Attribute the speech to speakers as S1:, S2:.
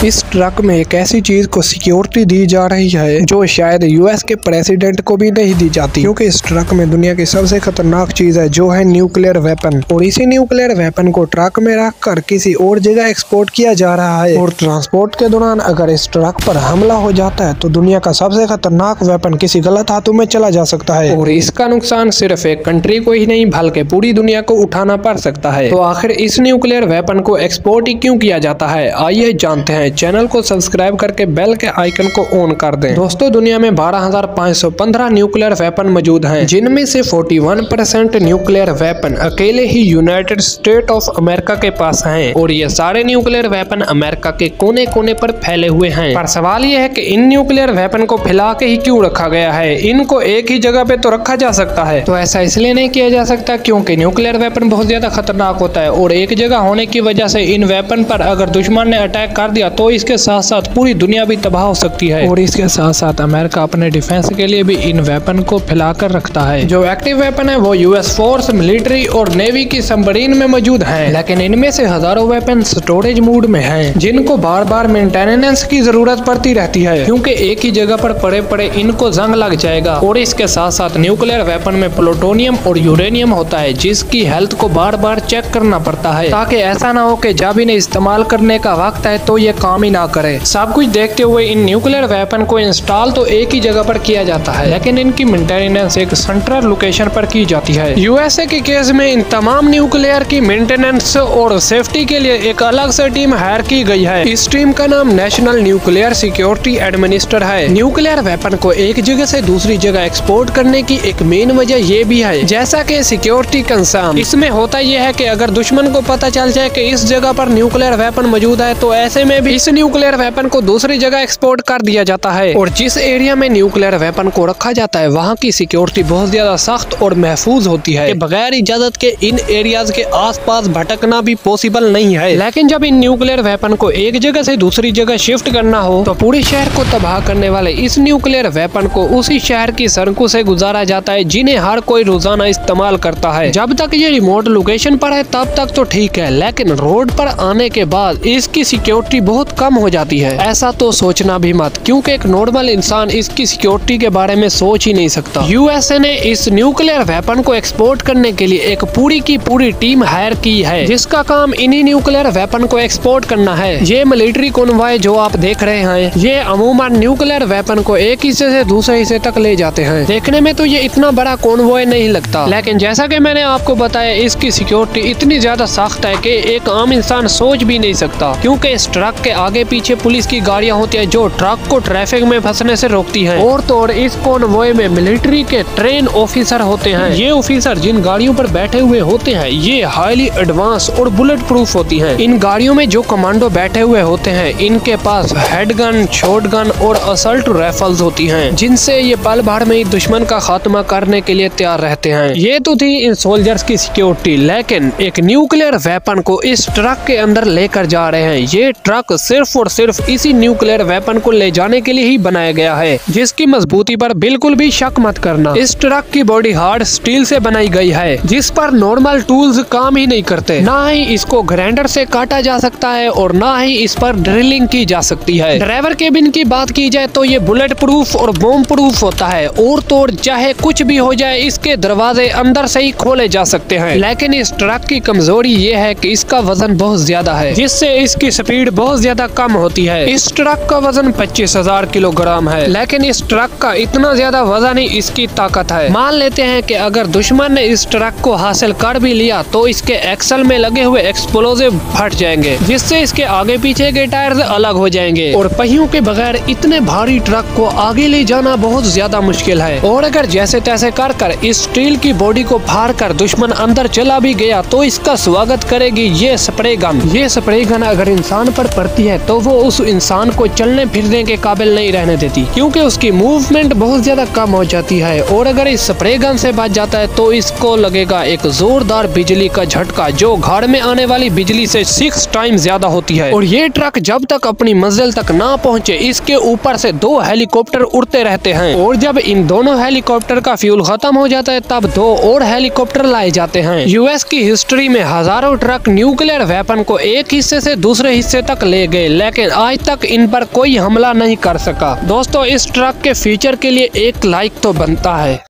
S1: इस ट्रक में एक ऐसी चीज को सिक्योरिटी दी जा रही है जो शायद यूएस के प्रेसिडेंट को भी नहीं दी जाती, क्योंकि इस ट्रक में दुनिया की सबसे खतरनाक चीज है जो है न्यूक्लियर वेपन। और इसी न्यूक्लियर वेपन को ट्रक में रखकर किसी और जगह एक्सपोर्ट किया जा रहा है। और ट्रांसपोर्ट के दौरान अगर इस ट्रक पर हमला हो जाता है तो दुनिया का सबसे खतरनाक वेपन किसी गलत हाथों में चला जा सकता है। और इसका नुकसान सिर्फ एक कंट्री को ही नहीं बल्कि पूरी दुनिया को उठाना पड़ सकता है। तो आखिर इस न्यूक्लियर वेपन को एक्सपोर्ट ही क्यों किया जाता है, आइए जानते हैं। चैनल को सब्सक्राइब करके बेल के आइकन को ऑन कर दें। दोस्तों, दुनिया में 12,515 न्यूक्लियर वेपन मौजूद हैं, जिनमें से 41% न्यूक्लियर वेपन अकेले ही यूनाइटेड स्टेट ऑफ अमेरिका के पास हैं। और ये सारे न्यूक्लियर वेपन अमेरिका के कोने कोने पर फैले हुए हैं। पर सवाल यह है कि इन न्यूक्लियर वेपन को फैला के ही क्यों रखा गया है। इनको एक ही जगह पे तो रखा जा सकता है। तो ऐसा इसलिए नहीं किया जा सकता क्योंकि न्यूक्लियर वेपन बहुत ज्यादा खतरनाक होता है और एक जगह होने की वजह से इन वेपन पर अगर दुश्मन ने अटैक कर दिया तो इसके साथ साथ पूरी दुनिया भी तबाह हो सकती है। और इसके साथ साथ अमेरिका अपने डिफेंस के लिए भी इन वेपन को फैला कर रखता है। जो एक्टिव वेपन है वो यूएस फोर्स, मिलिट्री और नेवी की सबमरीन में मौजूद है, लेकिन इनमें से हजारों वेपन स्टोरेज मोड में हैं, जिनको बार बार मेंटेनेंस की जरूरत पड़ती रहती है क्योंकि एक ही जगह पर पड़े पड़े इनको जंग लग जाएगा। और इसके साथ साथ न्यूक्लियर वेपन में प्लूटोनियम और यूरेनियम होता है, जिसकी हेल्थ को बार बार चेक करना पड़ता है ताकि ऐसा ना हो कि जब इन्हें इस्तेमाल करने का वक्त है तो ये काम ही ना करे। सब कुछ देखते हुए इन न्यूक्लियर वेपन को इंस्टॉल तो एक ही जगह पर किया जाता है, लेकिन इनकी मेंटेनेंस एक सेंट्रल लोकेशन पर की जाती है। यूएसए के केस में इन तमाम न्यूक्लियर की मेंटेनेंस और सेफ्टी के लिए एक अलग से टीम हायर की गई है। इस टीम का नाम नेशनल न्यूक्लियर सिक्योरिटी एडमिनिस्ट्रेटर है। न्यूक्लियर वेपन को एक जगह से दूसरी जगह एक्सपोर्ट करने की एक मेन वजह ये भी है, जैसा कि सिक्योरिटी कंसर्न। इसमें होता यह है कि अगर दुश्मन को पता चल जाए कि इस जगह पर न्यूक्लियर वेपन मौजूद है तो ऐसे में भी इस न्यूक्लियर वेपन को दूसरी जगह एक्सपोर्ट कर दिया जाता है। और जिस एरिया में न्यूक्लियर वेपन को रखा जाता है वहाँ की सिक्योरिटी बहुत ज्यादा सख्त और महफूज होती है। बगैर इजाजत के इन एरियाज के आसपास भटकना भी पॉसिबल नहीं है। लेकिन जब इन न्यूक्लियर वेपन को एक जगह से दूसरी जगह शिफ्ट करना हो तो पूरे शहर को तबाह करने वाले इस न्यूक्लियर वेपन को उसी शहर की सड़कों से गुजारा जाता है जिन्हें हर कोई रोजाना इस्तेमाल करता है। जब तक ये रिमोट लोकेशन पर है तब तक तो ठीक है, लेकिन रोड पर आने के बाद इसकी सिक्योरिटी बहुत कम हो जाती है। ऐसा तो सोचना भी मत, क्योंकि एक नॉर्मल इंसान इसकी सिक्योरिटी के बारे में सोच ही नहीं सकता। यूएसए ने इस न्यूक्लियर वेपन को एक्सपोर्ट करने के लिए एक पूरी की पूरी टीम हायर की है, जिसका काम इन्हीं न्यूक्लियर वेपन को एक्सपोर्ट करना है। ये मिलिट्री कॉन्वॉय जो आप देख रहे हैं, ये अमूमन न्यूक्लियर वेपन को एक हिस्से से दूसरे हिस्से तक ले जाते हैं। देखने में तो ये इतना बड़ा कॉन्वॉय नहीं लगता, लेकिन जैसा कि मैंने आपको बताया इसकी सिक्योरिटी इतनी ज्यादा सख्त है कि एक आम इंसान सोच भी नहीं सकता, क्योंकि इस ट्रक के आगे पीछे पुलिस की गाड़ियां होती है जो ट्रक को ट्रैफिक में फंसने से रोकती हैं। और तो और इस कॉन्वॉय में मिलिट्री के ट्रेन ऑफिसर होते हैं। ये ऑफिसर जिन गाड़ियों पर बैठे हुए होते हैं ये हाईली एडवांस और बुलेट प्रूफ होती हैं। इन गाड़ियों में जो कमांडो बैठे हुए होते हैं इनके पास हेडगन, शॉटगन और असल्ट राइफल्स होती हैं, जिनसे ये पल भर में ही दुश्मन का खात्मा करने के लिए तैयार रहते हैं। ये तो थी इन सोल्जर्स की सिक्योरिटी, लेकिन एक न्यूक्लियर वेपन को इस ट्रक के अंदर लेकर जा रहे हैं। ये ट्रक सिर्फ और सिर्फ इसी न्यूक्लियर वेपन को ले जाने के लिए ही बनाया गया है, जिसकी मजबूती पर बिल्कुल भी शक मत करना। इस ट्रक की बॉडी हार्ड स्टील से बनाई गई है, जिस पर नॉर्मल टूल्स काम ही नहीं करते। ना ही इसको ग्राइंडर से काटा जा सकता है और ना ही इस पर ड्रिलिंग की जा सकती है। ड्राइवर केबिन की बात की जाए तो ये बुलेट प्रूफ और बॉम्ब प्रूफ होता है, और तो और चाहे कुछ भी हो जाए इसके दरवाजे अंदर से ही खोले जा सकते हैं। लेकिन इस ट्रक की कमजोरी ये है कि इसका वजन बहुत ज्यादा है, जिससे इसकी स्पीड बहुत ज्यादा कम होती है। इस ट्रक का वजन 25,000 किलोग्राम है, लेकिन इस ट्रक का इतना ज्यादा वजन ही इसकी ताकत है। मान लेते हैं कि अगर दुश्मन ने इस ट्रक को हासिल कर भी लिया तो इसके एक्सल में लगे हुए एक्सप्लोजिव फट जाएंगे, जिससे इसके आगे पीछे के टायर्स अलग हो जाएंगे और पहियों के बगैर इतने भारी ट्रक को आगे ले जाना बहुत ज्यादा मुश्किल है। और अगर जैसे तैसे कर इस स्टील की बॉडी को फाड़ कर दुश्मन अंदर चला भी गया तो इसका स्वागत करेगी ये स्प्रे गन। ये स्प्रे गन अगर इंसान पर पड़ती है तो वो उस इंसान को चलने फिरने के काबिल नहीं रहने देती, क्योंकि उसकी मूवमेंट बहुत ज्यादा कम हो जाती है। और अगर इस स्प्रे गन से बच जाता है तो इसको लगेगा एक जोरदार बिजली का झटका, जो घर में आने वाली बिजली से 6 टाइम ज्यादा होती है। और ये ट्रक जब तक अपनी मंजिल तक ना पहुंचे इसके ऊपर से 2 हेलीकॉप्टर उड़ते रहते हैं, और जब इन दोनों हेलीकॉप्टर का फ्यूल खत्म हो जाता है तब 2 और हेलीकॉप्टर लाए जाते हैं। यूएस की हिस्ट्री में हजारों ट्रक न्यूक्लियर वेपन को एक हिस्से से दूसरे हिस्से तक ले गए, लेकिन आज तक इन पर कोई हमला नहीं कर सका। दोस्तों, इस ट्रक के फीचर के लिए एक लाइक तो बनता है।